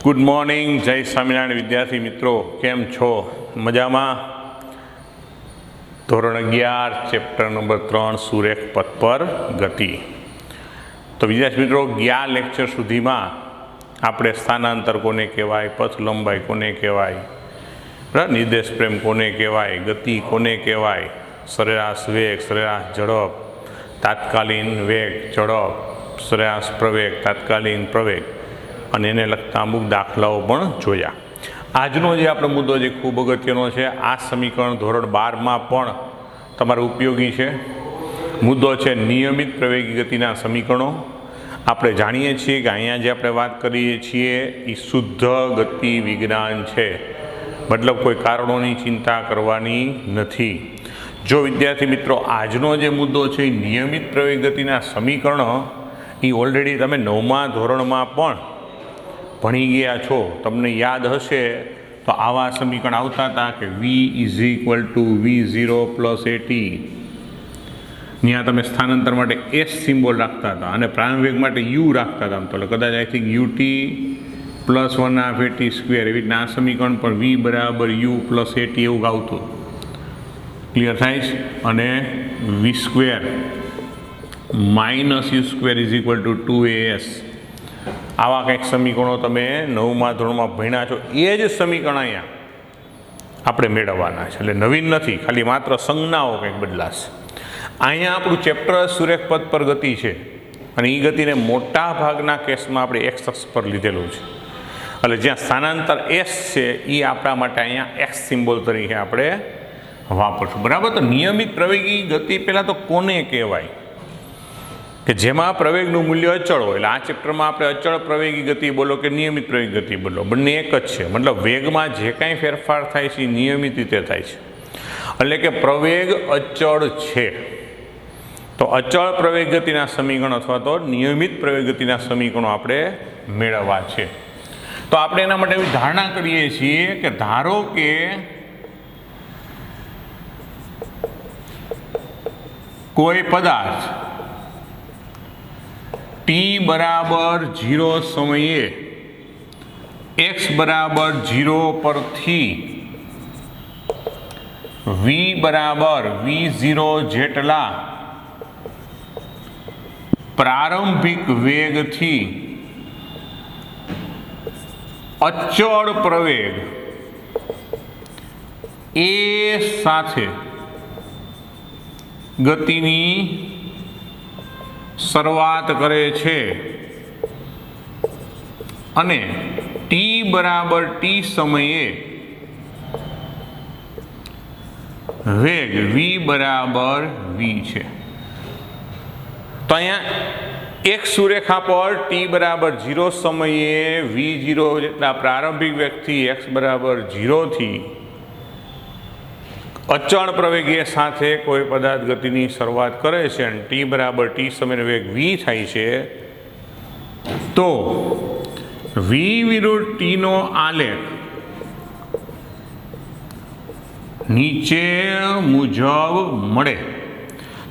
Good morning जय स्वामीनारायण विद्यार्थी मित्रों केम छो मजामा। धोरण 11 चैप्टर नंबर 3 सुरेख पथ पर गति। तो विद्यार्थी मित्रों गया लेक्चर सुधी में आपणे स्थानांतर कोने कहेवाय, पथ लंबाई कोने कहेवाय, निर्देश प्रेम कोने कहेवाय, गति कोने कहेवाय, सरेराश वेग, सरेराश झड़प, तात्कालीन वेग झड़प, सरेराश प्रवेग, तात्कालीन प्रवेग અને એને લગતા અમુક દાખલાઓ પણ જોયા। આજનો જે આપણો મુદ્દો જે ખૂબ અગત્યનો છે, આ સમીકરણ ધોરણ 12માં પણ તમારે ઉપયોગી છે। મુદ્દો છે નિયમિત પ્રવેગી ગતિના સમીકરણો। આપણે જાણીએ છીએ કે અહીંયા જે આપણે વાત કરીએ છીએ એ શુદ્ધ ગતિ વિજ્ઞાન છે, મતલબ કોઈ કારણોની ચિંતા કરવાની નથી। જો વિદ્યાર્થી મિત્રો આજનો જે મુદ્દો છે નિયમિત પ્રવેગી ગતિના સમીકરણો એ ઓલરેડી તમે 9મા ધોરણમાં પણ ભણી ગયા છો। તમને યાદ હશે તો આવા સમીકરણ આવતા હતા કે v = v0 + at। ત્યાં તમે સ્થાનાંતર માટે s સિમ્બોલ રાખતા હતા અને પ્રારંભ વેગ માટે u રાખતા હતા। તો કદાચ આઈ થિંક ut + 1/2 at²। એવી રીતના આ સમીકરણ પણ v = u + at એવું આવતું। ક્લિયર થાય છે? અને v² - u² = 2as। આવા કંઈક સમીકરણો તમે 9મા ધોરણમાં ભણ્યા છો। એ જ સમીકરણ અહીંયા આપણે મેળવવાના છે, એટલે નવીન નથી, ખાલી માત્ર સંજ્ઞાઓ કંઈક બદલાશે। અહીંયા આપણું ચેપ્ટર સુરેખ પથ પર ગતિ છે અને એ ગતિને મોટા ભાગના કેસમાં આપણે એક્સ અક્ષ પર લીધેલું છે, એટલે જ્યાં સ્થાનાંતર એસ છે એ આપણા માટે અહીંયા એક્સ સિમ્બોલ તરીકે આપણે વાપરશું, બરાબર। તો નિયમિત પ્રવેગી ગતિ પહેલાં તો કોને કહેવાય કે જેમાં પ્રવેગનું મૂલ્ય અચળ હોય। એટલે આ ચેપ્ટરમાં આપણે અચળ પ્રવેગી ગતિ બોલો કે નિયમિત પ્રવેગી ગતિ બોલો, બંને એક જ છે। મતલબ વેગમાં જે કાંઈ ફેરફાર થાય છે એ નિયમિત રીતે થાય છે, એટલે કે પ્રવેગ અચળ છે। તો અચળ પ્રવેગ ગતિના સમીકરણો અથવા તો નિયમિત પ્રવેગ ગતિના સમીકરણો આપણે મેળવવા છે। તો આપણે એના માટે એવી ધારણા કરીએ છીએ કે ધારો કે કોઈ પદાર્થ t = 0 સમયે x = 0 પરથી v = v0 જેટલા પ્રારંભિક વેગથી અચળ પ્રવેગ એ સાથે ગતિની શરૂઆત કરે છે અને t = t સમયે વેગ v = v છે। તો અહીંયા એક સુરેખા પર t = 0 સમયે v0 જેટલા પ્રારંભિક વેગથી x = 0 થી અચળ પ્રવેગ એ સાથે કોઈ પદાર્થ ગતિની શરૂઆત કરે છે અને t = t સમયનો વેગ v થાય છે, તો v વિરુદ્ધ t નો આલેખ નીચે મુજબ મળે।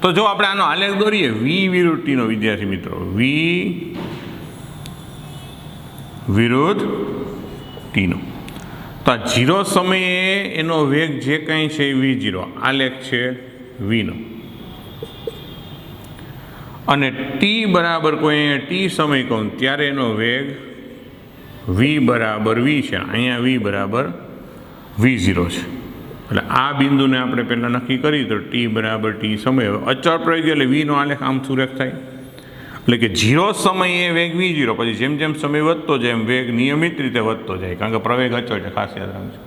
તો જો આપણે આનો આલેખ દોરીએ v વિરુદ્ધ t નો, વિદ્યાર્થી મિત્રો v વિરુદ્ધ t નો, તો આ 0 સમયે એનો વેગ જે કંઈ છે v0, આલેખ છે vનો, અને t બરાબર કોઈ t સમય કહું ત્યારે એનો વેગ v = v છે। અહીંયા v = v0 છે, એટલે આ બિંદુને આપણે પહેલાં નક્કી કરી તો t = t સમય। અચળ પ્રવેગ એટલે vનો આલેખ આમ સુરેખ થાય, એટલે કે 0 સમયે વેગ v0, પછી જેમ જેમ સમય વધતો જાય એમ વેગ નિયમિત રીતે વધતો જાય, કારણ કે પ્રવેગ અચળ છે, ખાસ યાદ રાખજો,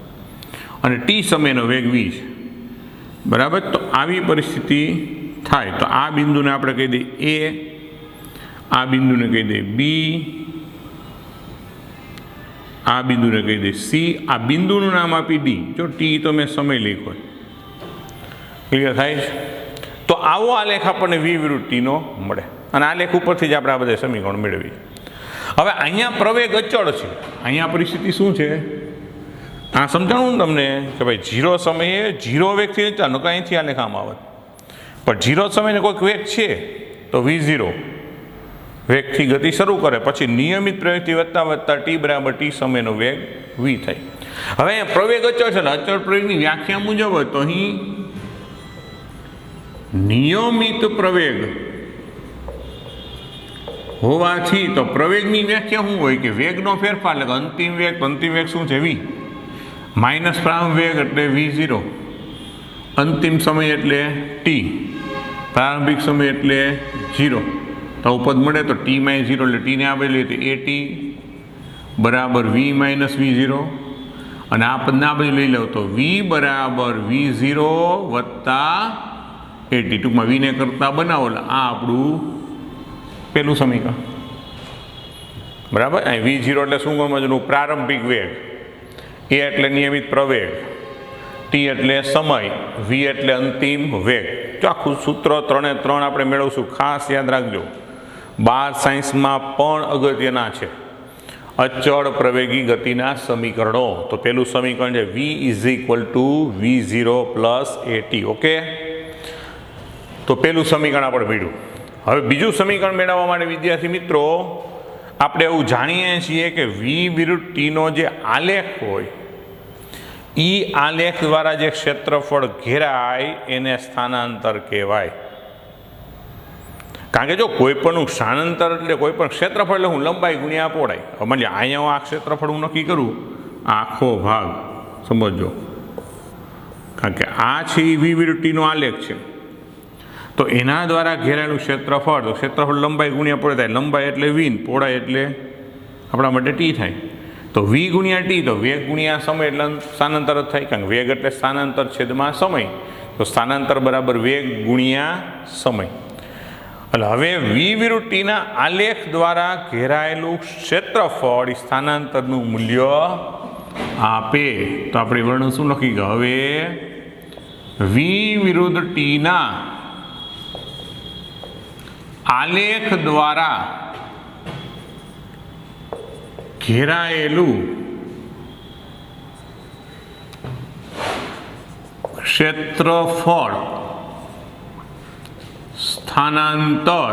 અને t સમયનો વેગ v છે, બરાબર। તો આવી પરિસ્થિતિ થાય તો આ બિંદુને આપણે કહી દઈએ a, આ બિંદુને કહી દઈએ b, આ બિંદુને કહી દઈએ c, આ બિંદુનું નામ આપી d। જો t તો મેં સમય લખ્યો, ક્લિયર થાય છે? તો આવો આલેખ આપણને v વિરુદ્ધ t નો મળે અને આ લેખ ઉપરથી જ આપણે આ બધા સમીકરણ મેળવીએ। હવે અહીંયા પ્રવેગ અચળ છે, અહીંયા પરિસ્થિતિ શું છે આ સમજાણું ને તમને કે ભાઈ 0 સમયે 0 વેગથી ચાલો અહીંથી આ લેખ આમ આવે, પણ 0 સમયે કોઈક વેગ છે તો v0 વેગથી ગતિ શરૂ કરે, પછી નિયમિત પ્રવેગથી વધતા વધતા ટી બરાબર ટી સમયનો વેગ વી થાય. હવે અહીંયા પ્રવેગ અચળ છે, અચળ પ્રવેગની વ્યાખ્યા મુજબ હોય તો અહીં નિયમિત પ્રવેગ હોવાથી તો પ્રવેગની વ્યાખ્યા શું હોય કે વેગનો ફેરફાર એટલે અંતિમ વેગ શું છે વી માઇનસ પ્રારંભ વેગ એટલે V0, અંતિમ સમય એટલે ટી, પ્રારંભિક સમય એટલે 0. તો ઉપદ મળે તો ટી માઇનસ 0 એટલે ટીને આપણે લઈએ તો AT બરાબર V માઇનસ V0, અને આ પદને આપણે લઈ લો તો V બરાબર V0 વત્તા AT, ટૂંકમાં વીને કરતા બનાવો એટલે આ આપણું પહેલું સમીકરણ બરાબર. અહીં V0 એટલે શું સમજવું? પ્રારંભિક વેગ, A એટલે નિયમિત પ્રવેગ, T એટલે સમય, V એટલે અંતિમ વેગ. જો આખું સૂત્ર 3 એ 3 આપણે મેળવશું. ખાસ યાદ રાખજો, 12 સાયન્સમાં પણ અગત્યના છે અચળ પ્રવેગી ગતિના સમીકરણો. તો પહેલું સમીકરણ છે V = V0 + AT. ઓકે, તો પહેલું સમીકરણ આપણે મેળવ્યું. હવે બીજું સમીકરણ મેળવવા માટે વિદ્યાર્થી મિત્રો આપણે એવું જાણીએ છીએ કે V વિરુદ્ધ ટીનો જે આલેખ હોય એ આલેખ દ્વારા જે ક્ષેત્રફળ ઘેરાય એને સ્થાનાંતર કહેવાય. કારણ કે જો કોઈ પણનું સ્થાનાંતર એટલે કોઈ પણ ક્ષેત્રફળ એટલે હું લંબાઈ ગુણ્યા પહોળાઈ. હવે માની અહીંયા આ ક્ષેત્રફળ હું નક્કી કરું, આખો ભાગ સમજો, કારણ કે આ છે એ V વિરુદ્ધ ટીનો આલેખ છે, તો એના દ્વારા ઘેરાયેલું ક્ષેત્રફળ, તો ક્ષેત્રફળ લંબાઈ ગુણ્યા પહોળાઈ થાય. લંબાઈ એટલે વી, પહોળાઈ એટલે આપણા માટે ટી થાય. તો V ગુણ્યા ટી, તો વેગ ગુણ્યા સમય એટલે સ્થાનાંતર જ થાય, કારણ કે વેગ એટલે સ્થાનાંતર છેદમાં સમય, તો સ્થાનાંતર બરાબર વેગ ગુણ્યા સમય. એટલે હવે V વિરુદ્ધ ટીના આલેખ દ્વારા ઘેરાયેલું ક્ષેત્રફળ સ્થાનાંતરનું મૂલ્ય આપે. તો આપણે વર્ણન શું લખી ગયા? હવે V વિરુદ્ધ ટીના આલેખ દ્વારા ઘેરાયેલું ક્ષેત્રફળ સ્થાનાંતર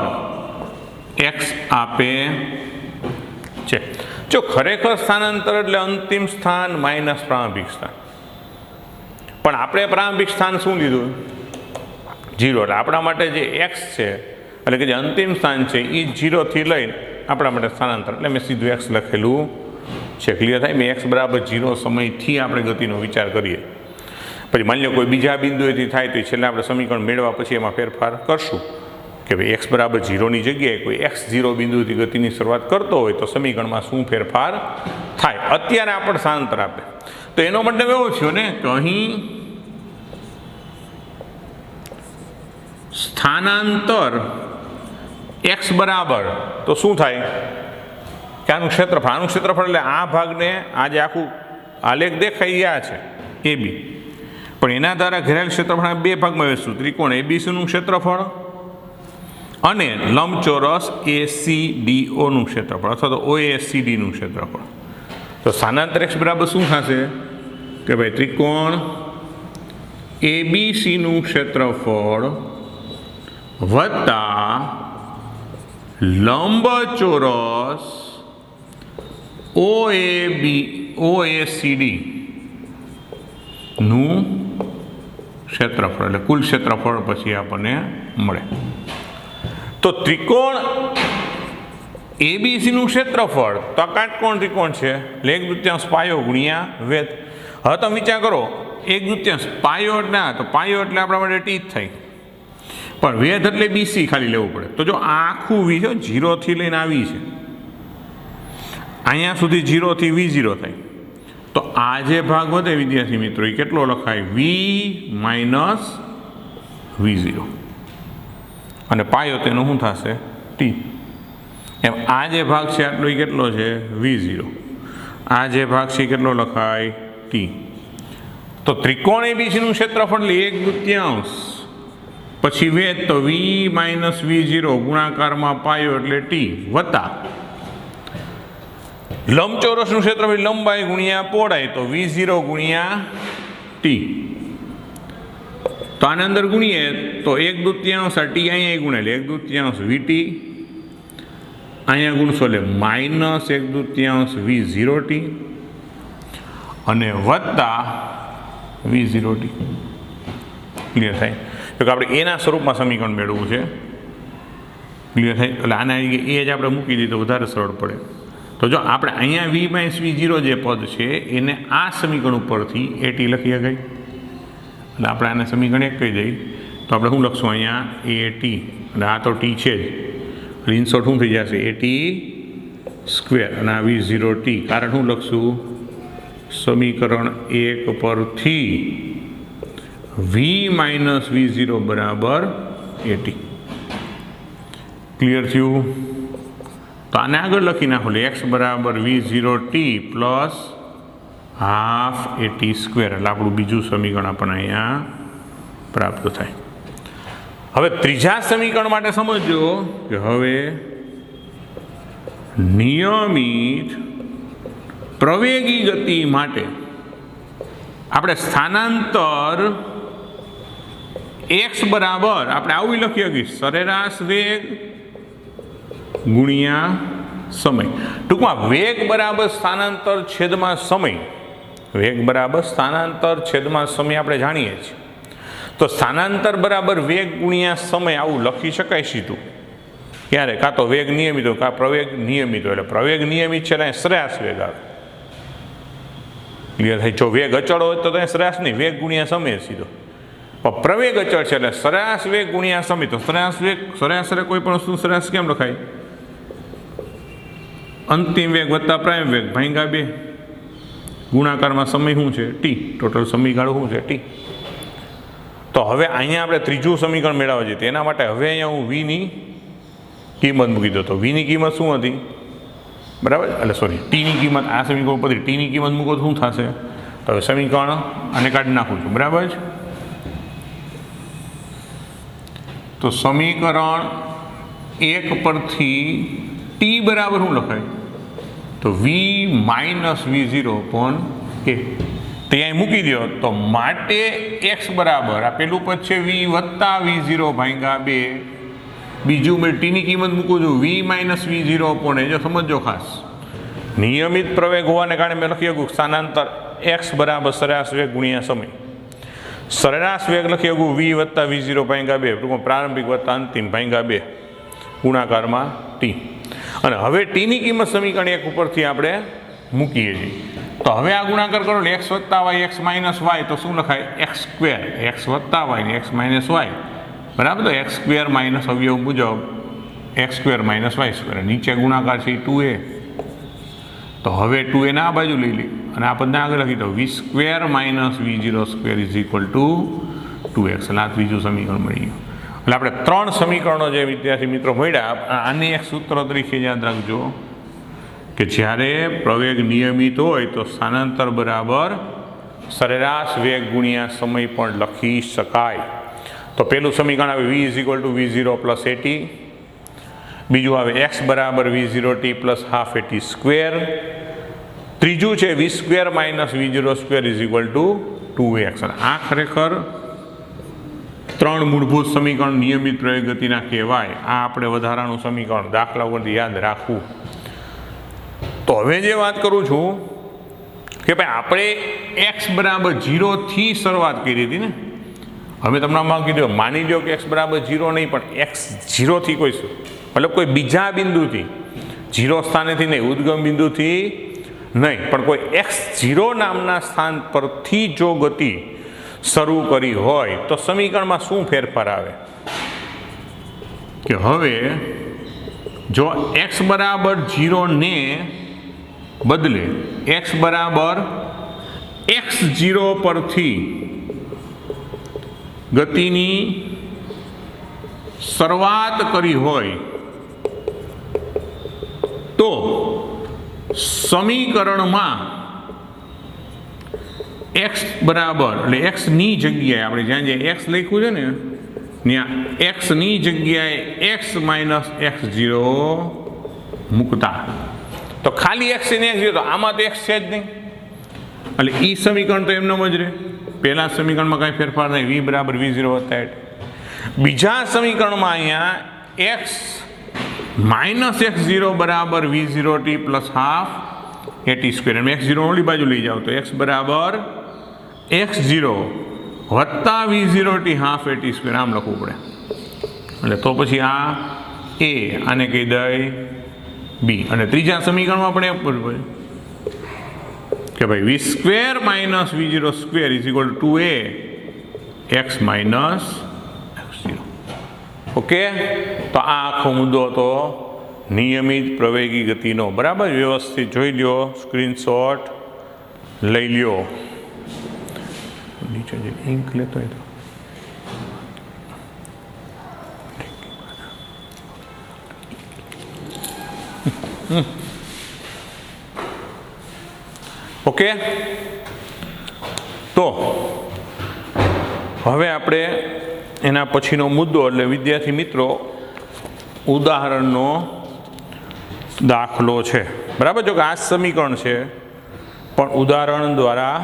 x આપે છે. જો ખરેખર સ્થાનાંતર એટલે અંતિમ સ્થાન માઇનસ પ્રારંભિક સ્થાન, પણ આપણે પ્રારંભિક સ્થાન શું લીધું? 0. એટલે આપણા માટે જે x છે એટલે કે જે અંતિમ સ્થાન છે એ 0 થી લઈને આપણા માટે સ્થાનાંતર, એટલે મેં સીધું x લખેલું છે. ક્લિયર થાય? મેં x બરાબર 0 સમયથી આપણે ગતિનો વિચાર કરીએ, પછી માની લો કોઈ બીજા બિંદુએથી થાય તો છેલ્લે આપણે સમીકરણ મેળવ્યા પછી એમાં ફેરફાર કરશું કે ભાઈ x બરાબર 0ની જગ્યાએ કોઈ x0 બિંદુથી ગતિની શરૂઆત કરતો હોય તો સમીકરણમાં શું ફેરફાર થાય. અત્યારે આપણે સ્થાનાંતર આપે તો એનો મતલબ એવો થયો ને કે અહીં સ્થાનાંતર x બરાબર તો શું થાય કે આનું ક્ષેત્રફળ એટલે આ ભાગને આ જે આખું આલેખ દેખાઈ આ છે AB, પણ એના દ્વારા ઘેરાયેલ ક્ષેત્રફળ બે ભાગમાં વહેંચશું. ત્રિકોણ ABCનું ક્ષેત્રફળ અને લંબચોરસ ACDOનું ક્ષેત્રફળ અથવા તો OACDનું ક્ષેત્રફળ. તો સ્થાનાંતર x બરાબર શું થશે કે ભાઈ ત્રિકોણ ABCનું ક્ષેત્રફળ વત્તા લંબચોરસ OACD નું ક્ષેત્રફળ, એટલે કુલ ક્ષેત્રફળ પછી આપણને મળે. તો ત્રિકોણ ABCનું ક્ષેત્રફળ તો કાટકોણ ત્રિકોણ છે એટલે 1/2 પાયો ગુણ્યા વેધ. હવે તમે વિચાર કરો 1/2 પાયો એટલે તો પાયો એટલે આપણા માટે ટી જ થાય, પણ વેધ એટલે BC ખાલી લેવું પડે. તો જો આ આખું V છે 0 થી લઈને આવી છે અહીંયા સુધી 0 થી V0 થાય, તો આ જે ભાગ વધે વિદ્યાર્થી મિત્રો એ કેટલો લખાય? V માઇનસ V0, અને પાયો તેનો શું થશે? ટી. એમ આ જે ભાગ છે આટલો એ કેટલો છે? V0. આ જે ભાગ છે કેટલો લખાય? ટી. તો ત્રિકોણ ABCનું ક્ષેત્રફળ 1/2 પછી વેધ તો V માઇનસ V0 ગુણાકારમાં પાયો એટલે ટી વત્તા લંબચોરસનું ક્ષેત્રફળ લંબાઈ ગુણ્યા પહોળાઈ તો V0 ગુણ્યા ટી. તો આની અંદર ગુણીએ તો 1/2 ટી અહીંયા ગુણેલ 1/2 VT અહીંયા ગુણશો એટલે -1/2 V0t અને વત્તા V0t. ક્લિયર થાય? તો કે આપણે એના સ્વરૂપમાં સમીકરણ મેળવવું છે. ક્લિયર થાય? એટલે આના એ જ આપણે મૂકી દઈએ તો વધારે સરળ પડે. તો જો આપણે અહીંયા V-V0 જે પદ છે એને આ સમીકરણ ઉપરથી AT લખી શકાય. એટલે આપણે આને સમીકરણ એક કહી દઈએ તો આપણે શું લખશું અહીંયા AT, એટલે આ તો T છે જ, એટલે ઇન્સર્ટ શું થઈ જશે AT² અને આ V0t. કારણ શું લખશું? સમીકરણ 1 પરથી V-V0 બરાબર AT. ક્લિયર થયું? તો આને આગળ લખી નાખો એટલે x બરાબર V0t પ્લસ હાફ AT², એટલે આપણું બીજું સમીકરણ આપણને અહીંયા પ્રાપ્ત થાય. હવે ત્રીજા સમીકરણ માટે સમજો કે હવે નિયમિત પ્રવેગી ગતિ માટે આપણે સ્થાનાંતર x બરાબર આપણે આવું લખીએ કે સરેરાશ વેગ ગુણ્યા સમય. ટૂંકમાં વેગ બરાબર સ્થાનાંતર છેદમાં સમય. વેગ બરાબર સ્થાનાંતર છેદમાં સમય આપણે જાણીએ છીએ. તો સ્થાનાંતર બરાબર વેગ ગુણ્યા સમય આવું લખી શકાય સીધું. ક્યારે? કાં તો વેગ નિયમિત હોય કાં પ્રવેગ નિયમિત હોય. એટલે પ્રવેગ નિયમિત છે એટલે સરેરાશ વેગ આવે. ક્લિયર થાય? જો વેગ અચળ હોય તો ત્યાં સરેરાશ નહીં, વેગ ગુણ્યા સમય સીધો. પણ પ્રવેગ અચળ છે એટલે સરેરાશ વેગ ગુણ્યા સમય. તો સરેરાશ વેગ, સરેરાશ કોઈ પણ વસ્તુ સરેરાશ કેમ લખાય? અંતિમ વેગ વત્તા પ્રાઈમ વેગ ભાગ્યા 2 ગુણાકારમાં સમય શું છે? T. ટોટલ સમયગાળો શું છે? T. તો હવે અહીંયા આપણે ત્રીજું સમીકરણ મેળવવા છે. તેના માટે હવે અહીંયા હું Vની કિંમત મૂકી દો. તો Vની કિંમત શું હતી? બરાબર, એટલે સોરી Tની કિંમત આ સમીકરણ ઉપરથી Tની કિંમત મૂકો તો શું થશે? તો હવે સમીકરણ આને કાઢી નાખું છું. બરાબર છે? તો સમીકરણ 1 પરથી T બરાબર શું લખાય? તો V-V0 A. તે અહીં મૂકી દો તો માટે x બરાબર આ પેલું પદ છે V વત્તા V0 ભાગ્યા 2. બીજું મેં Tની કિંમત મૂકું છું V-V0 A. જો સમજો ખાસ, નિયમિત પ્રવેગ હોવાને કારણે મેં લખી શકું સ્થાનાંતર x બરાબર સરેરાશ વેગ ગુણ્યા સમય. સરેરાશ વેગ લખી શકું V વત્તા V0 ભાગ્યા 2, ટૂંકમાં પ્રારંભિક વત્તા અંતિમ ભાગ્યા 2 ગુણાકારમાં T. અને હવે Tની કિંમત સમીકરણ 1 ઉપરથી આપણે મૂકીએ છીએ. તો હવે આ ગુણાકાર કરો એટલે x વત્તા y x માઇનસ y તો શું લખાય? x². x વત્તા y ને x માઇનસ y બરાબર. તો x² માઇનસ અવયવ મુજબ x² માઇનસ y². નીચે ગુણાકાર છે 2a. તો હવે 2a ને આ બાજુ લઈ લે અને આ પદને આગળ લખી દો V² minus V0² is equal to 2x. એટલે આ ત્રીજું સમીકરણ મળી ગયું. એટલે આપણે 3 સમીકરણો જે વિદ્યાર્થી મિત્રો મળ્યા, આને એક સૂત્ર તરીકે યાદ રાખજો કે જ્યારે પ્રવેગ નિયમિત હોય તો સ્થાનાંતર બરાબર સરેરાશ વેગ ગુણ્યા સમય પણ લખી શકાય. તો પહેલું સમીકરણ આવે V is equal to V0 plus AT. બીજું આવે x બરાબર V0t પ્લસ હાફ AT². ત્રીજું છે V² minus V0² is equal to 2x. આ ખરેખર 3 મૂળભૂત સમીકરણ નિયમિત પ્રવેગ ગતિના કહેવાય. આ આપણે વધારાનું સમીકરણ દાખલા ઉપરથી યાદ રાખવું. તો હવે જે વાત કરું છું કે ભાઈ આપણે x બરાબર 0 થી શરૂઆત કરી હતી ને. હવે તમને આમાં કીધું માની લો કે x બરાબર 0 નહીં પણ x 0 થી કોઈ મતલબ કોઈ બીજા બિંદુથી 0 સ્થાનેથી નહીં, ઉદ્ગમ બિંદુથી નહીં પણ કોઈ x0 નામના સ્થાન પરથી જો ગતિ શરૂ કરી હોય તો સમીકરણમાં શું ફેરફાર આવે કે હવે જો x બરાબર 0 ને બદલે x બરાબર x0 પરથી ગતિની શરૂઆત કરી હોય તો સમીકરણમાં x બરાબર એટલે x ની જગ્યાએ આપણે જ્યાં જ્યાં x લખ્યું છે ને ત્યાં x ની જગ્યાએ x માઇનસ x0 મૂકતા તો ખાલી x ને x0 તો આમાં તો x છે જ નહીં એટલે એ સમીકરણ તો એમનો જ રહે. પહેલા સમીકરણમાં કાંઈ ફેરફાર નહીં, v બરાબર v0 વત્તા 8. બીજા સમીકરણમાં અહીંયા x માઇનસ x0 બરાબર v0t plus half at square. એમ x0 ઓલી બાજુ લઈ જાઓ તો x બરાબર x0 વત્તા v0t હાફ at સ્ક્વેર આમ લખવું પડે. એટલે તો પછી આ a આને કહી દઈ b. અને ત્રીજા સમીકરણમાં આપણે કે ભાઈ v square minus v0 square is equal to 2a x minus x0. Okay, તો આ આખો મુદ્દો હતો નિયમિત પ્રવેગી ગતિનો. બરાબર, વ્યવસ્થિત જોઈ લ્યો, સ્ક્રીનશોટ લઈ લ્યો. નીચે જે ઇંક લેતો હોય તો ઓકે. તો હવે આપણે એના પછીનો મુદ્દો એટલે વિદ્યાર્થી મિત્રો ઉદાહરણનો દાખલો છે. બરાબર, જો કે આ સમીકરણ છે પણ ઉદાહરણ દ્વારા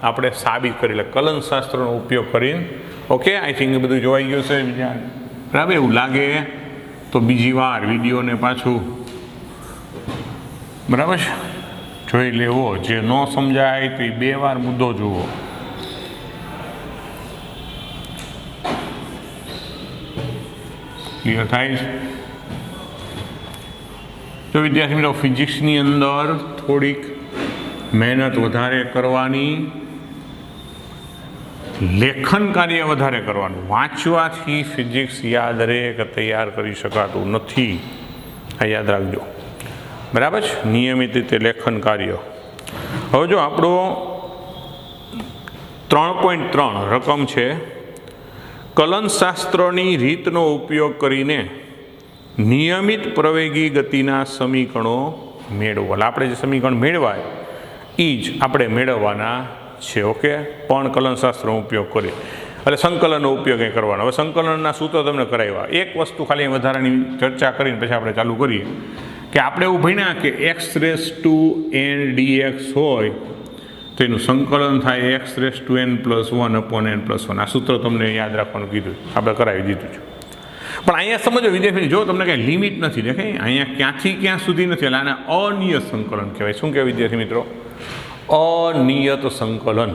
આપણે સાબિત કરી લે કલનશાસ્ત્રનો ઉપયોગ કરીને. ઓકે, આઈ થિંક એ બધું જોવાઈ ગયું છે. બરાબર, એવું લાગે તો બીજી વાર વિડીયોને પાછું બરાબર જોઈ લેવો. જે ન સમજાય તો એ 2 વાર મુદ્દો જુઓ. ક્લિયર થાય છે? તો વિદ્યાર્થી મિત્રો ફિઝિક્સની અંદર થોડીક મહેનત વધારે કરવાની, લેખન કાર્ય વધારે કરવાનું. વાંચવાથી ફિઝિક્સ યાદ રહે કે તૈયાર કરી શકાતું નથી. આ યાદ રાખજો. બરાબર છે, નિયમિત રીતે લેખન કાર્ય. હવે જો આપણો 3.3 રકમ છે. કલનશાસ્ત્રની રીતનો ઉપયોગ કરીને નિયમિત પ્રવેગી ગતિના સમીકરણો મેળવવા. આપણે જે સમીકરણ મેળવાય એ જ આપણે મેળવવાના છે. ઓકે, પણ કલનશાસ્ત્રનો ઉપયોગ કરી એટલે સંકલનનો ઉપયોગ એ કરવાનો. હવે સંકલનના સૂત્રો તમને કરાવ્યા. એક વસ્તુ ખાલી વધારાની ચર્ચા કરીને પછી આપણે ચાલુ કરીએ કે આપણે એવું ભણ્યા કે x⁻n dx હોય તો એનું સંકલન થાય x⁻n+1/n+1. આ સૂત્ર તમને યાદ રાખવાનું કીધું, આપણે કરાવી દીધું છે. પણ અહીંયા સમજો વિદ્યાર્થી, જો તમને કંઈ લિમિટ નથી દેખાય, અહીંયા ક્યાંથી ક્યાં સુધી નથી, એટલે આને અનિયત સંકલન કહેવાય. શું કહેવાય વિદ્યાર્થી મિત્રો? અનિયત સંકલન.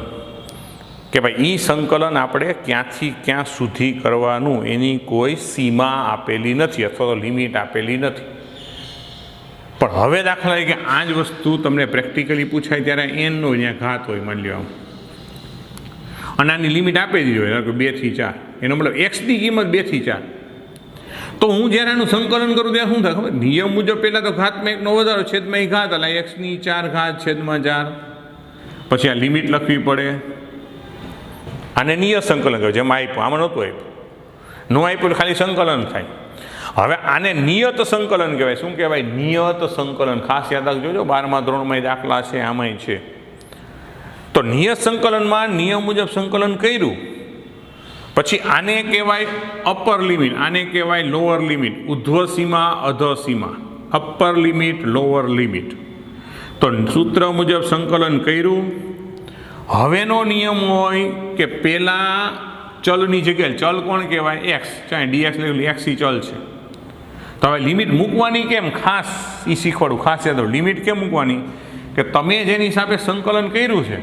કે ભાઈ એ સંકલન આપણે ક્યાંથી ક્યાં સુધી કરવાનું એની કોઈ સીમા આપેલી નથી અથવા તો લિમિટ આપેલી નથી. પણ હવે દાખલા તરીકે આ જ વસ્તુ તમને પ્રેક્ટિકલી પૂછાય ત્યારે n નો અહીંયા ઘાત હોય, માની લો આમ, અને આની લિમિટ આપી દીધી હોય 2 થી 4, એનો મતલબ x ની કિંમત 2 થી 4. તો હું જ્યારે આનું સંકલન કરું ત્યારે શું થાય ખબર? નિયમ મુજબ પહેલાં તો ઘાતમાં 1 નો વધારો, છેદમાં એ ઘાત, એટલે x⁴ છેદમાં 4. પછી આ લિમિટ લખવી પડે. આને નિયત સંકલન કહેવાય. જેમાં આપ્યું, આમાં નહોતું આપ્યું, ન આપ્યું ખાલી સંકલન થાય. હવે આને નિયત સંકલન કહેવાય. શું કહેવાય? નિયત સંકલન. ખાસ યાદ રાખજો, 12મા ધોરણમાં દાખલા છે, આમાંય છે. તો નિયત સંકલનમાં નિયમ મુજબ સંકલન કર્યું પછી આને કહેવાય અપર લિમિટ, આને કહેવાય લોઅર લિમિટ, ઉર્ધ્વ સીમા અધઃ સીમા, અપર લિમિટ લોઅર લિમિટ. તો સૂત્ર મુજબ સંકલન કર્યું. હવેનો નિયમ હોય કે પહેલાં ચલની જગ્યાએ, ચલ કોણ કહેવાય? x, ચાહે dx લેવું, x ઈ ચલ છે. તો હવે લિમિટ મૂકવાની કેમ, ખાસ એ શીખવાડું. ખાસ યાદ રાખો, લિમિટ કેમ મૂકવાની કે તમે જેની સાથે સંકલન કર્યું છે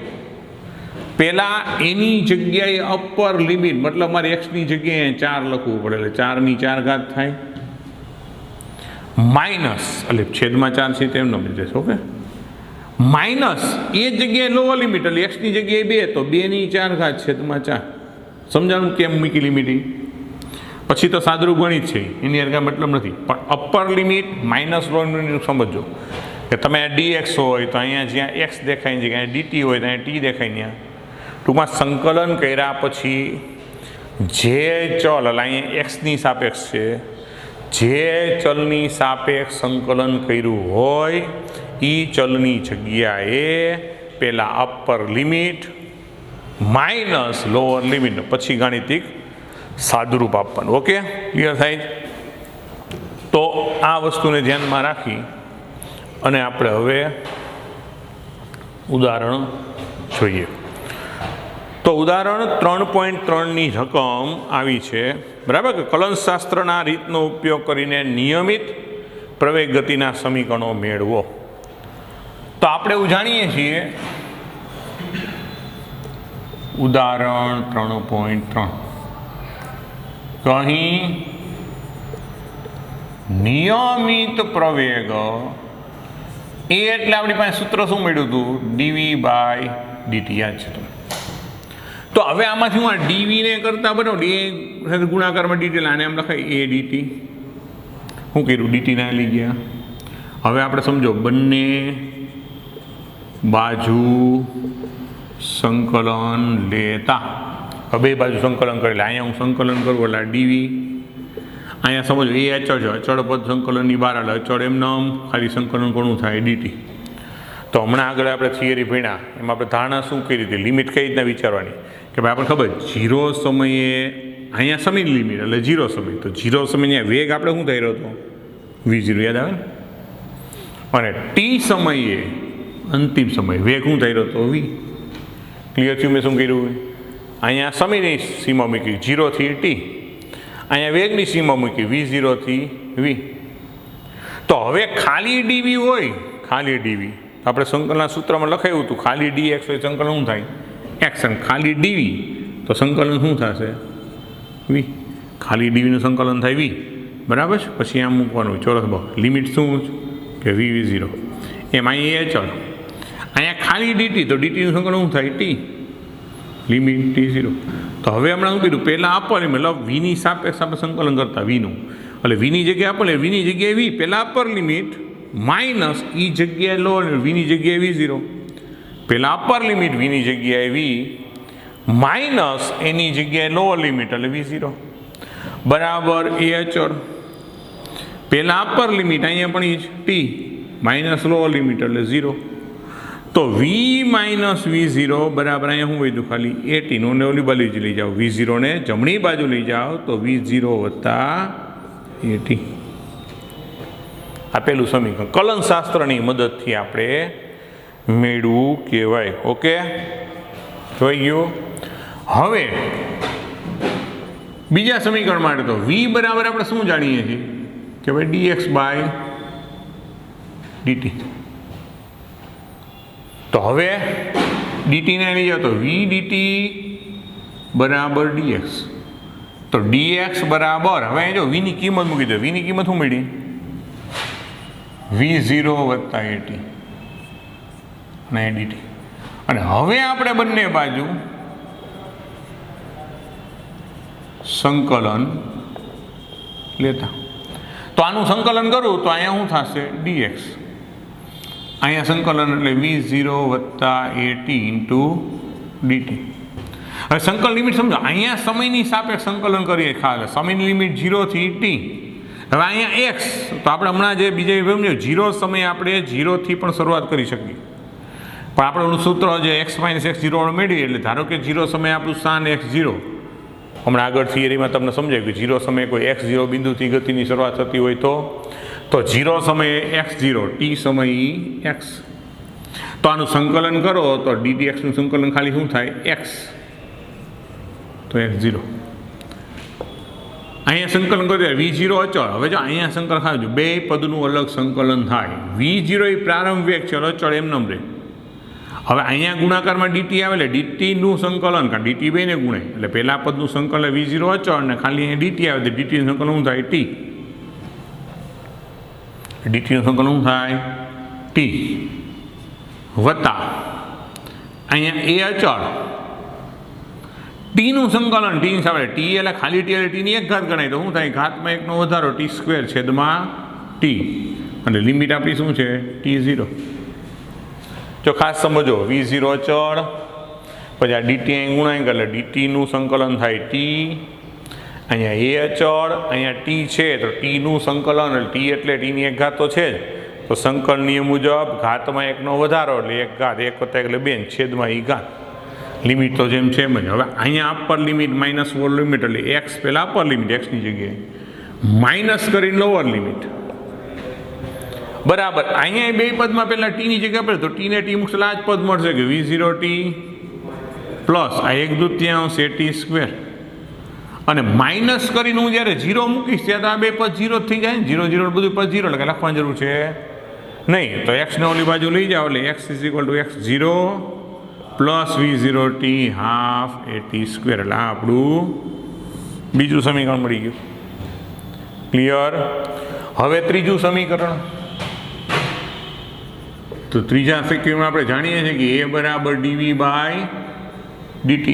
પહેલાં એની જગ્યાએ અપર લિમિટ, મતલબ મારે એક્સની જગ્યાએ 4 લખવું પડે, એટલે 4ની 4 ઘાત થાય, માઇનસ, એટલે છેદમાં 4 છે તેમ ન બની જશે. ઓકે, માઇનસ એ જગ્યાએ લોઅર લિમિટ, એટલે એક્સની જગ્યાએ 2, તો 2ની 4 ઘાત છેદમાં 4. સમજાણું કેમ મૂકી લિમિટ? પછી તો સાદરું ગણિત છે, એની કાંઈ મતલબ નથી. પણ upper limit minus lower limit સમજો કે તમે dx હોય તો અહીંયા જ્યાં x દેખાય છે, અહીંયા dt હોય તો અહીંયા t દેખાય. ત્યાં ટૂંકમાં સંકલન કર્યા પછી જે ચલ, એટલે અહીંયા xની સાપેક્ષ છે, જે ચલની સાપેક્ષ સંકલન કર્યું હોય એ ચલની જગ્યાએ પહેલાં upper limit minus lower limit, પછી ગાણિતિક સાદુરૂપ આપવાનું. ઓકે, ક્લિયર થાય? તો આ વસ્તુને ધ્યાનમાં રાખી અને આપણે હવે ઉદાહરણ જોઈએ. તો ઉદાહરણ 3.3ની રકમ આવી છે. બરાબર, કે કલનશાસ્ત્રના રીતનો ઉપયોગ કરીને નિયમિત પ્રવેગ ગતિના સમીકરણો મેળવો. તો આપણે એવું જાણીએ છીએ, ઉદાહરણ 3.3 તો અહીં નિયમિત પ્રવેગ એ એટલે આપણી પાસે સૂત્ર શું મળ્યું હતું? dv/dt. યાદ છે તમને? તો હવે આમાંથી હું આ ડીવી ને કરતા બરાબર એ ગુણાકારમાં ડીટી આને એમ લખાય એ ડીટી. શું કર્યું? ડીટી ના લઈ ગયા. હવે આપણે સમજો, બંને બાજુ સંકલન લેતા. હવે બે બાજુ સંકલન કરેલા. અહીંયા હું સંકલન કરું એટલે ડીવી. અહીંયા સમજો એ અચળ છે, અચળ પદ સંકલનની બહાર એટલે અચળ એમને ખાલી સંકલન કોનું થાય? ડીટી. તો હમણાં આગળ આપણે થિયરી ભણ્યા એમાં આપણે ધારણા શું કરી હતી? લિમિટ કઈ રીતના વિચારવાની કે ભાઈ આપણને ખબર 0 સમયે અહીંયા સમયની લિમિટ એટલે 0 સમય. તો 0 સમયે વેગ આપણે શું થઈ રહ્યો હતો? v0. યાદ આવે ને? અને ટી સમયે અંતિમ સમય વેગ શું થઈ રહ્યો હતો? v. ક્લિયર થયું? મેં શું કર્યું? અહીંયા સમયની સીમા મૂકી 0 થી t, અહીંયા વેગની સીમા મૂકી v0 થી v. તો હવે ખાલી ડીવી હોય, ખાલી ડીવી આપણે સંકલનના સૂત્રમાં લખાયું હતું, ખાલી dx હોય સંકલન શું થાય? x. અને ખાલી ડીવી તો સંકલન શું થશે? v. ખાલી ડીવીનું સંકલન થાય v. બરાબર છે? પછી આમ મૂકવાનું ચોરસ બહુ લિમિટ શું કે v0. એમ અહીંયા એ ચલો અહીંયા ખાલી ડીટી તો ડીટીનું સંકલન શું થાય? t. Limit t0. તો હવે હમણાં શું કીધું? પહેલાં આપવા મતલબ વીની સાપેક્ષ આપણે સંકલન કરતા વીનું, એટલે વીની જગ્યાએ આપે વીની જગ્યાએ v, પહેલાં અપર લિમિટ માઇનસ ઈ જગ્યાએ લો વીની જગ્યાએ v0. પહેલાં અપર લિમિટ વીની જગ્યાએ v માઇનસ એની જગ્યાએ લોઅર લિમિટ એટલે v0 બરાબર એ અચળ. પહેલાં અપર લિમિટ અહીંયા પણ એ t માઇનસ લોઅર લિમિટ એટલે 0. તો v માઇનસ v0 બરાબર અહીંયા શું વધ્યું? ખાલી at નો ઓલી બાજુ લઈ જાઓ, v0 ને જમણી બાજુ લઈ જાઓ તો v0 વત્તા at. આપેલું સમીકરણ કલનશાસ્ત્રની મદદથી આપણે મેળવું કહેવાય. ઓકે, જોઈ ગયું? હવે બીજા સમીકરણ માટે તો v બરાબર આપણે શું જાણીએ છીએ કે ભાઈ dx/dt. તો હવે dt ને લઈ જાઓ તો v dt બરાબર dx. તો dx બરાબર હવે જો v ની કિંમત મૂકી દો. v ની કિંમત શું મળી? v0 વત્તા at અને dt. અને હવે આપણે બંને બાજુ સંકલન લેતા. તો આનું સંકલન કરું તો અહીંયા શું થશે? dx. અહીંયા સંકલન એટલે v0 વત્તા at ઇન્ટુ dt. હવે સંકલન લિમિટ સમજો, અહીંયા સમયની સાપેક્ષ સંકલન કરીએ. ખાસ સમયની લિમિટ 0 થી t. હવે અહીંયા x તો આપણે હમણાં જે બીજા સમજો 0 સમયે આપણે 0 થી પણ શરૂઆત કરી શકીએ, પણ આપણું સૂત્ર જે x - x0 મેળવીએ એટલે ધારો કે 0 સમયે આપણું સ્થાન x0. હમણાં આગળ થિયરીમાં તમને સમજાય કે 0 સમયે કોઈ x0 બિંદુથી ગતિની શરૂઆત થતી હોય તો 0 સમયે x0 t સમયે x. તો આનું સંકલન કરો તો ddxનું સંકલન ખાલી શું થાય? x. તો x0 અહીંયા સંકલન કરીએ v0 અચળ. હવે જો અહીંયા સંકલન થાય બે પદનું અલગ સંકલન થાય. v0 એ પ્રારંભ વેગ છે, અચળ એમ નમ રહે. હવે અહીંયા ગુણાકારમાં dt આવે એટલે ડીટીનું સંકલન, કારણ dt બેને ગુણે એટલે પહેલા પદનું સંકલન v0 અચળ ને ખાલી અહીંયા dt આવે તો dt નું સંકલન શું થાય? t. dt નું સંકલન શું થાય? t વત્તા અહીંયા એ અચળ t નું સંકલન t ની સાથે t એટલે ખાલી t એટલે t ની એક ઘાત ગણાય તો શું થાય? ઘાતમાં એકનો વધારો t² છેદમાં t. અને લિમિટ આપણી શું છે? t0. જો ખાસ સમજો v0 અચળ પછી આ dt અહીં ગુણાંક એટલે dt નું સંકલન થાય t. અહીંયા એ અચળ અહીંયા t છે તો t નું સંકલન એટલે t એટલે t ની એક ઘાત તો છે જ, તો સંકલન નિયમ મુજબ ઘાતમાં એકનો વધારો એટલે એક ઘાત, એક વત્તા એટલે 2 છેદમાં ઈ ઘાત. લિમિટ તો જેમ છે એમ જ. હવે અહીંયા upper limit minus lower limit એટલે x પહેલાં અપર લિમિટ એક્સની જગ્યાએ માઇનસ કરીને લોઅર લિમિટ બરાબર. અહીંયા બે પદમાં પહેલાં ટીની જગ્યા પડે તો ટીને ટી મૂકશે આ જ પદ મળશે કે v0t પ્લસ આ 1/2 at². અને માઇનસ કરીને હું જ્યારે 0 મૂકીશ ત્યારે તો આ બે પદ 0 થઈ જાય ને, 0 0 બધું પદ 0 એટલે લખવાની જરૂર છે નહીં. તો એક્સને ઓલી બાજુ લઈ જાઓ એટલે x = x0 plus v0t half at². એટલે આ આપણું બીજું સમીકરણ મળી ગયું. ક્લિયર? હવે ત્રીજું સમીકરણ. તો ત્રીજા સમીકરણમાં આપણે જાણીએ છીએ કે a બરાબર dv/dt.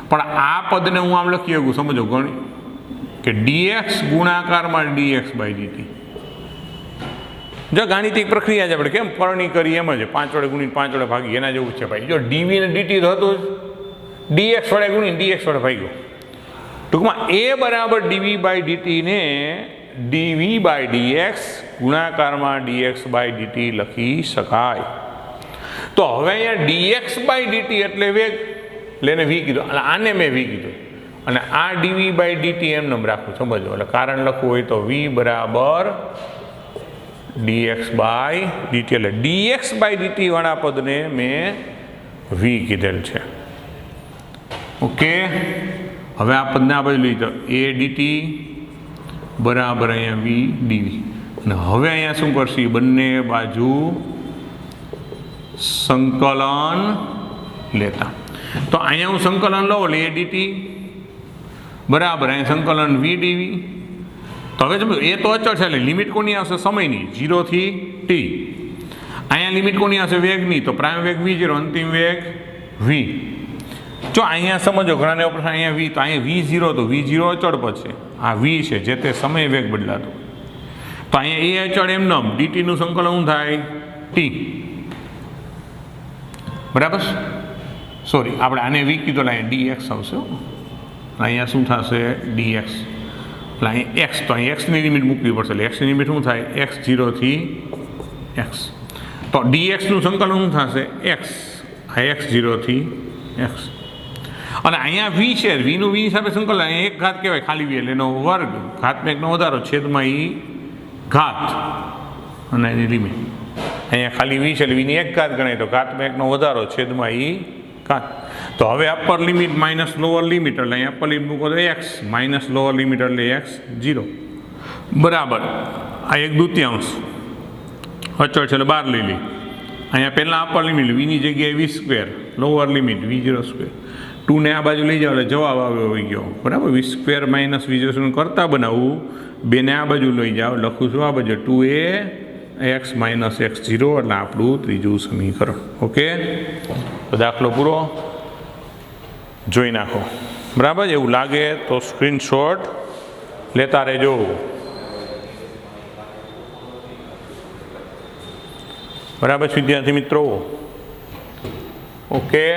પણ આ પદને હું આમ લખી શકું, સમજો ગણી કે dx ગુણાકારમાં dx/dt. જો ગાણિતિક પ્રક્રિયા છે, આપણે કેમ પરણી કરી એમ જ 5 વડે ગુણીને 5 વડે ભાગી, એના જેવું છે ભાઈ. જો dv ને dt તો હતું જ, dx વડે ગુણીને dx વડે ભાગ્યો. ટૂંકમાં a બરાબર dv/dt ને dv/dx ગુણાકારમાં dx/dt લખી શકાય. તો હવે અહીંયા dx/dt એટલે વેગ, એટલે v કીધું, અને આને મેં v કીધું, અને આ dv/dt એમ નામ રાખવું, સમજો. એટલે કારણ લખવું હોય તો v બરાબર dx/dt. એટલે dx/dt વાળા પદને મેં v કીધેલ છે. ઓકે, હવે આ પદને આ બાજુ લઈ જાઓ, a dt બરાબર અહીંયા v dv. અને હવે અહીંયા શું કરશે, બંને બાજુ સંકલન લેતા. તો અહીંયા હું સંકલન લઉં એટલે a dt બરાબર અહીંયા સંકલન v dv. તો હવે સમજો, એ તો અચળ છે એટલે લિમિટ કોની આવશે, સમયની, 0 થી t. અહીંયા લિમિટ કોની આવશે, વેગની. તો પ્રાઈમ વેગ v0, અંતિમ વેગ v. જો અહીંયા સમજો ઘણાને પ્રશ્ન, અહીંયા v, તો અહીંયા v0, તો v0 અચળ પદ છે, આ v છે જે તે સમય વેગ બદલાતો. તો અહીંયા એ અચળ એમ નામ dt નું સંકલન શું થાય, t. બરાબર, સોરી આપણે આને v કીધો એટલે અહીંયા dx આવશે, અહીંયા શું થશે dx. એટલે અહીંયા x, તો અહીં x ની લિમિટ મૂકવી પડશે. એટલે x ની લિમિટ શું થાય, x0 થી x. તો dx નું સંકલન શું થશે, x, આ x0 થી x. અને અહીંયા v છે, v નું v હિસાબે સંકલન, અહીંયા એક ઘાત કહેવાય ખાલી v, એટલે એનો વર્ગ, ઘાતમાં 1નો વધારો, છેદમાં ઈ ઘાત, અને એની લિમિટ. અહીંયા ખાલી v છે એટલે v ની એક ઘાત ગણાય, તો ઘાતમાં 1નો વધારો, છેદમાં ઈ ઘાત. તો હવે upper limit minus lower limit, એટલે અહીંયા અપર લિમિટ મૂકો તો x, માઇનસ લોઅર લિમિટ એટલે x0 બરાબર આ 1/2 અચળ છે એટલે 12 લઈ લી. અહીંયા પહેલાં અપર લિમિટ v ની જગ્યાએ v², લોઅર લિમિટ v0². 2 ને આ બાજુ લઈ જાઓ એટલે જવાબ આવી ગયો, બરાબર. v² માઇનસ v0 કરતાં બનાવવું, 2 ને આ બાજુ લઈ જાઓ, લખું છું આ બાજુ 2ax માઇનસ x0, એટલે આપણું ત્રીજું સમીકરણ. ઓકે, તો દાખલો પૂરો જોઈ નાખો, બરાબર. એવું લાગે તો સ્ક્રીનશોટ લેતા રહેજો. બરાબર વિદ્યાર્થી મિત્રો? ઓકે,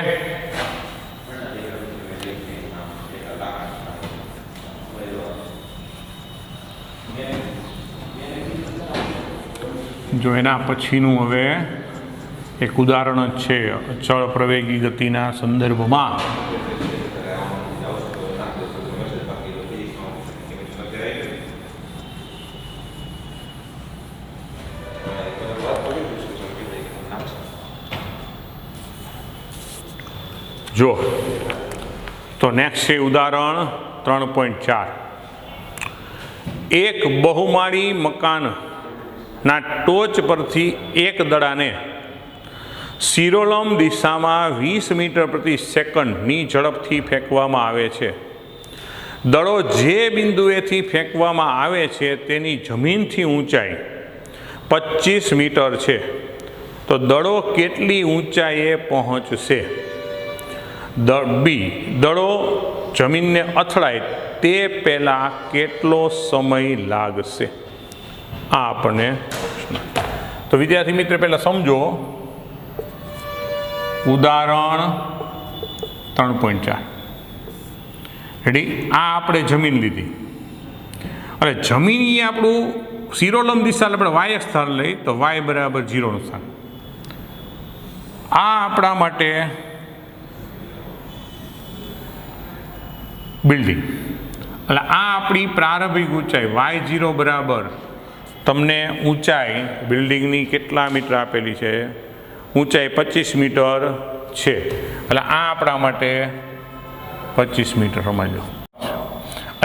જો એના પછીનું હવે એક ઉદાહરણ જ છે અચળ પ્રવેગી ગતિના સંદર્ભમાં. જો તો નેક્સ્ટ છે ઉદાહરણ 3.4. એક બહુમાળી મકાનના ટોચ પરથી એક દડાને શિરોલંબ દિશામાં 20 મીટર પ્રતિ સેકન્ડની ઝડપથી ફેંકવામાં આવે છે. દડો જે બિંદુએથી ફેંકવામાં આવે છે તેની જમીનથી ઊંચાઈ 25 મીટર છે. તો દડો કેટલી ઊંચાઈએ પહોંચશે? બી, દડો જમીનને અથડાય તે પહેલાં કેટલો સમય લાગશે? આ આપણને. તો વિદ્યાર્થી મિત્ર પહેલાં સમજો ઉદાહરણ 3.4. રેડી? આ આપણે જમીન લીધી, અને જમીન એ આપણું શિરોલંબ દિશા, આપણે વાય સ્થાન લઈ તો y બરાબર 0નું સ્થાન. આ આપણા માટે બિલ્ડિંગ, એટલે આ આપણી પ્રારંભિક ઊંચાઈ y0 બરાબર, તમને ઊંચાઈ બિલ્ડિંગની કેટલા મીટર આપેલી છે? ઊંચાઈ 25 મીટર છે. એટલે આ આપણા માટે 25 મીટર સમજો.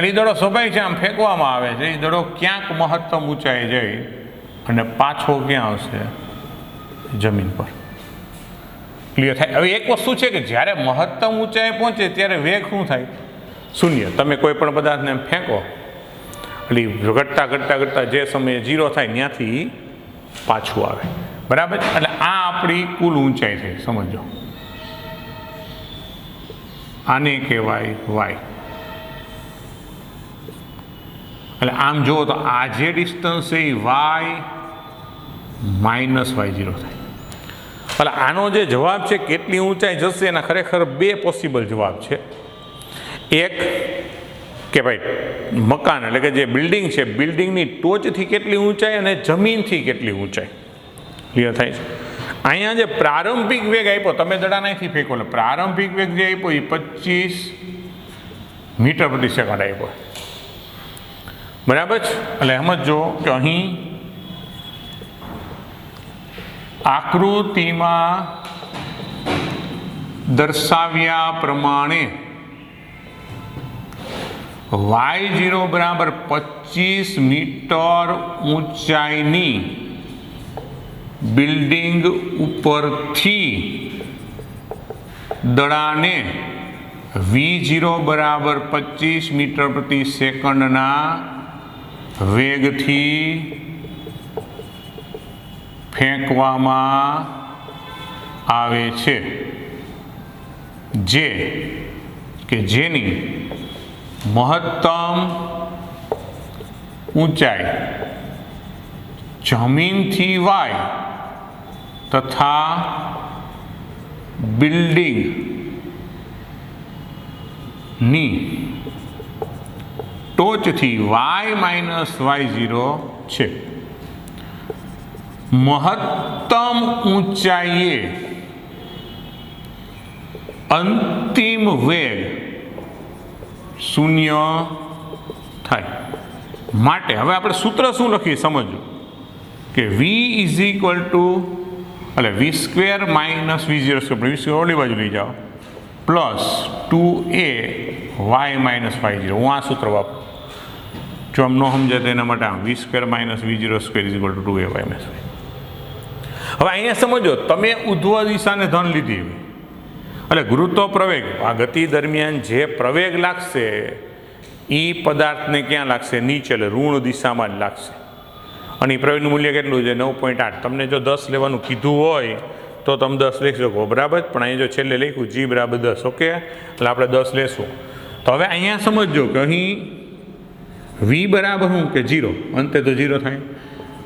અને એ દડો સ્વાભાવિક છે, આમ ફેંકવામાં આવે છે, એ દડો ક્યાંક મહત્તમ ઊંચાઈ જઈ અને પાછો ક્યાં આવશે? જમીન પર. ક્લિયર થાય? હવે એક વસ્તુ છે કે જ્યારે મહત્તમ ઊંચાઈ પહોંચે ત્યારે વેગ શું થાય? શૂન્ય. તમે કોઈ પણ પદાર્થને ફેંકો એટલે ઘટતા ઘટતા ઘટતા જે સમયે 0 થાય ત્યાંથી પાછું આવે. બરાબર? એટલે આ આપણી કુલ ઊંચાઈ છે. સમજો, આને કહેવાય વાય. એટલે આમ જુઓ તો આ જે ડિસ્ટન્સ છે એ વાય માઇનસ y0 થાય. એટલે આનો જે જવાબ છે કેટલી ઊંચાઈ જશે એના ખરેખર બે પોસિબલ જવાબ છે. એક કે ભાઈ મકાન એટલે કે જે બિલ્ડિંગ છે, બિલ્ડિંગની ટોચથી કેટલી ઊંચાઈ અને જમીનથી કેટલી ઊંચાઈ. ક્લિયર થાય છે? અહીંયા જે પ્રારંભિક વેગ આપ્યો, તમે દડા અહીંથી ફેંકો એટલે પ્રારંભિક વેગ જે આપ્યો એ 25 મીટર પ્રતિ સેકન્ડ આપ્યો. બરાબર છે? એટલે સમજો કે અહીં આકૃતિમાં દર્શાવ્યા પ્રમાણે y0 બરાબર 25 મીટર ઊંચાઈની બિલ્ડિંગ ઉપરથી દડાને v0 બરાબર 25 મીટર પ્રતિ સેકન્ડના વેગથી ફેંકવામાં આવે છે, જેની મહત્તમ ઊંચાઈ જમીનથી વાય તથા બિલ્ડિંગની ટોચથી y માઇનસ y0 છે. મહત્તમ ઊંચાઈએ અંતિમ વેગ શૂન્ય થાય. માટે હવે આપણે સૂત્ર શું લખીએ સમજો કે v ઇઝ ઇક્વલ ટુ એટલે v square minus v0 square, v square ઓલી બાજુ લઈ જાઓ, plus 2a y minus y0. હું આ સૂત્ર વાપરું. જો આમ ન સમજાય તો એના માટે આમ v square minus v0 square is equal to 2a y minus y. હવે અહીંયા સમજો, તમે ઉધ્વ દિશાને ધન લીધી એટલે ગુરુત્વ પ્રવેગ, આ ગતિ દરમિયાન જે પ્રવેગ લાગશે એ પદાર્થને ક્યાં લાગશે? નીચે, એટલે ઋણ દિશામાં જ લાગશે. અને એ પ્રવેગનું મૂલ્ય કેટલું છે? 9.8. તમને જો 10 લેવાનું કીધું હોય તો તમે 10 લખી શકો. બરાબર? પણ અહીંયા જો છેલ્લે લખ્યું g બરાબર 10, ઓકે, એટલે આપણે 10 લેશું. તો હવે અહીંયા સમજો કે અહીં v બરાબર શું કે 0, અંતે તો 0 થાય.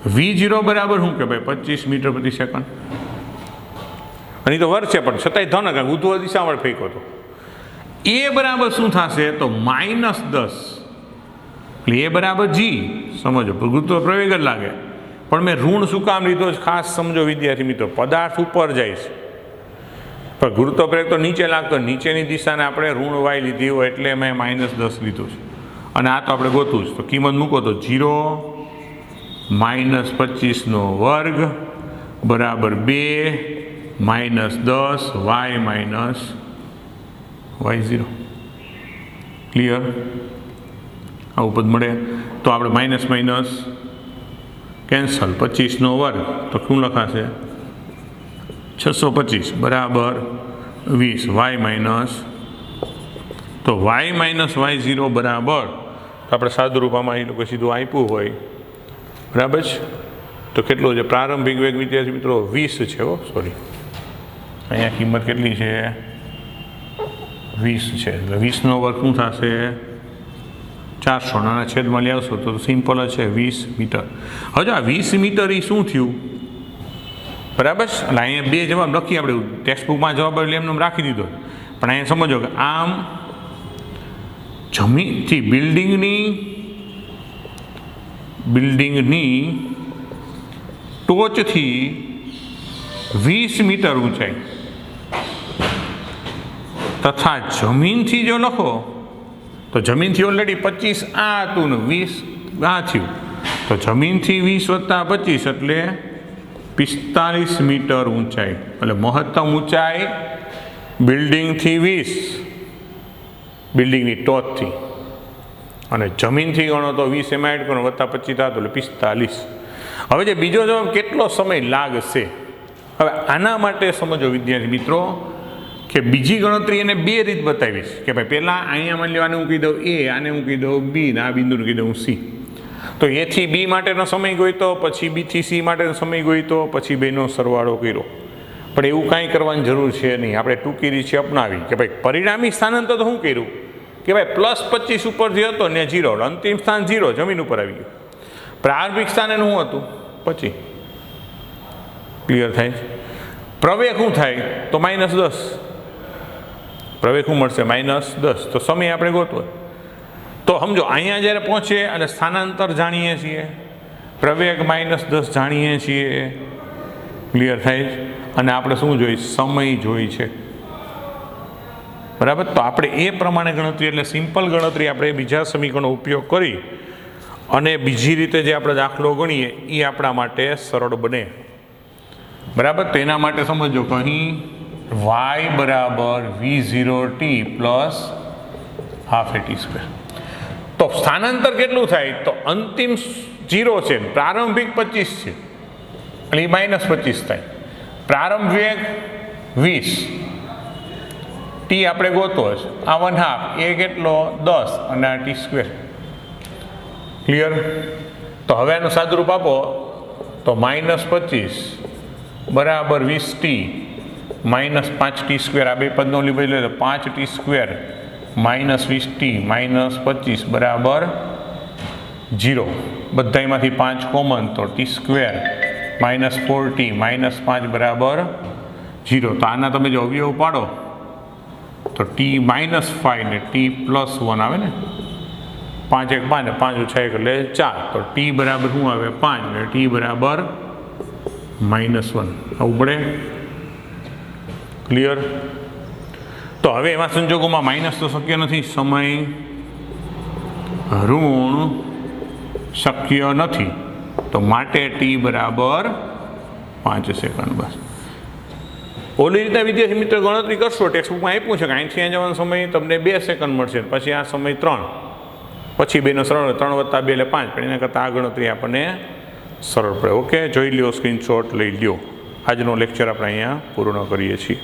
v0 બરાબર શું કે ભાઈ 25 મીટર પ્રતિ સેકન્ડ. અને તો વર્ગ છે પણ છતાંય ધન, કારણ ઉધ્વ દિશામાં ફેંકો તો એ બરાબર શું થશે? તો -10. એટલે એ બરાબર g. સમજો, ગુરુત્વ પ્રવેગ જ લાગે, પણ મેં ઋણ શું કામ લીધો? ખાસ સમજો વિદ્યાર્થી મિત્રો, પદાર્થ ઉપર જાય છે પણ ગુરુત્વ પ્રવેગ તો નીચે લાગતો, નીચેની દિશાને આપણે ઋણ y લીધી હોય એટલે મેં -10 લીધું છે. અને આ તો આપણે ગોતું જ, તો કિંમત મૂકો તો 0 -25 વર્ગ બરાબર 2 -10 y માઇનસ y0. ક્લિયર? આવું પદ મળે તો આપણે માઇનસ માઇનસ કેન્સલ, 25 વર્ગ તો શું લખાશે? 625 બરાબર 20 y માઇનસ, તો y માઇનસ y0 બરાબર, તો આપણે સાદુરૂપમાં એ લોકો સીધું આપ્યું હોય. બરાબર છે? તો કેટલો છે પ્રારંભિક વેગ વિદ્યાર્થી મિત્રો? 20 છે. સોરી, અહીંયા કિંમત કેટલી છે? 20 છે. એટલે 20 વર્ગ શું થશે? 400. નાના છેદમાં લઈ આવશો તો સિમ્પલ જ છે 20 મીટર. હવે આ 20 મીટર એ શું થયું? બરાબર? એટલે અહીંયા બે જવાબ લખીએ આપણે, ટેક્સ્ટબુકમાં જવાબ એમને રાખી દીધો, પણ અહીંયા સમજો કે આમ જમીનથી બિલ્ડિંગની ટોચથી 20 મીટર ઊંચાઈ તથા જમીનથી જો લખો તો જમીનથી ઓલરેડી 25 આ હતું ને 20 આ થયું, તો જમીનથી 20 + 25 એટલે 45 મીટર ઊંચાઈ. એટલે મહત્તમ ઊંચાઈ બિલ્ડિંગથી 20, બિલ્ડિંગની ટોચથી, અને જમીનથી ગણો તો 20 એમાં એડ કરો વત્તા 25 થાય તો એટલે 45. હવે જે બીજો જવાબ કેટલો સમય લાગશે, હવે આના માટે સમજો વિદ્યાર્થી મિત્રો કે બીજી ગણતરી એને બે રીત બતાવીશ કે ભાઈ પહેલાં અહીંયા માની લેવાને હું કહી દઉં એ, આને હું કહી દઉં બી, ને આ બિંદુને કહી દઉં સી. તો એથી બી માટેનો સમય ગોઈતો, પછી બીથી સી માટેનો સમય ગોઈતો, પછી બેનો સરવાળો કર્યો. પણ એવું કાંઈ કરવાની જરૂર છે નહીં. આપણે ટૂંકી રીત છે અપનાવી કે ભાઈ પરિણામી સ્થાનાંતર તો શું કર્યું કે ભાઈ +25 ઉપર જે હતો ને 0, અંતિમ સ્થાન 0 જમીન ઉપર આવી ગયું. પ્રારંભિક સ્થાન એનું શું હતું 25. ક્લિયર થાય? પ્રવેગ શું થાય તો -10. પ્રવેગ શું મળશે -10. તો સમય આપણે ગોતવો તો સમજો અહીંયા જ્યારે પહોંચે અને સ્થાનાંતર જાણીએ છીએ, પ્રવેગ -10 જાણીએ છીએ. ક્લિયર થાય? અને આપણે શું જોઈએ? સમય જોઈ છે. બરાબર? તો આપણે એ પ્રમાણે ગણતરી એટલે સિમ્પલ ગણતરી આપણે બીજા સમીકરણનો ઉપયોગ કરી અને બીજી રીતે જે આપણે દાખલો ગણીએ એ આપણા માટે સરળ બને. બરાબર? તો એના માટે સમજો કે અહીં y બરાબર v0t પ્લસ ½ at². તો સ્થાનાંતર કેટલું થાય તો અંતિમ 0 છે, પ્રારંભિક 25 છે એટલે એ -25 થાય. પ્રારંભ વેગ 20, ટી આપણે ગોતો છે આ 1/2, એ કેટલો 10 અને આ t². ક્લિયર? તો હવે આનું સાદુરૂપ આપો તો -25 બરાબર 20t -5t². આ બે પદનો લીધો લે તો 5t² -20t -25 બરાબર 0. બધામાંથી 5 કોમન તો t² -4t -5 બરાબર 0. તો આના તમે જો અવયવ પાડો તો t -5 ને t +1 આવે ને, 5 1 5 ને 5 ઓછા 1 એટલે 4. તો t બરાબર શું આવે 5 ને t બરાબર -1 આવું પડે. ક્લિયર? તો હવે એવા સંજોગોમાં માઇનસ તો શક્ય નથી, સમય ઋણ શક્ય નથી, તો માટે ટી બરાબર 5 સેકન્ડ. બસ ઓલી રીતના વિદ્યાર્થી મિત્રો ગણતરી કરશો, ટેક્સ્ટબુકમાં આપ્યું છે કે અહીંથી અહીં જવાનો સમય તમને 2 સેકન્ડ મળશે, પછી આ સમય 3, પછી બેનો સરળ 3 + 2 એટલે 5. પણ એના કરતાં આ ગણતરી આપણને સરળ પડે. ઓકે, જોઈ લ્યો, સ્ક્રીનશોટ લઈ લ્યો. આજનો લેક્ચર આપણે અહીંયા પૂર્ણ કરીએ છીએ.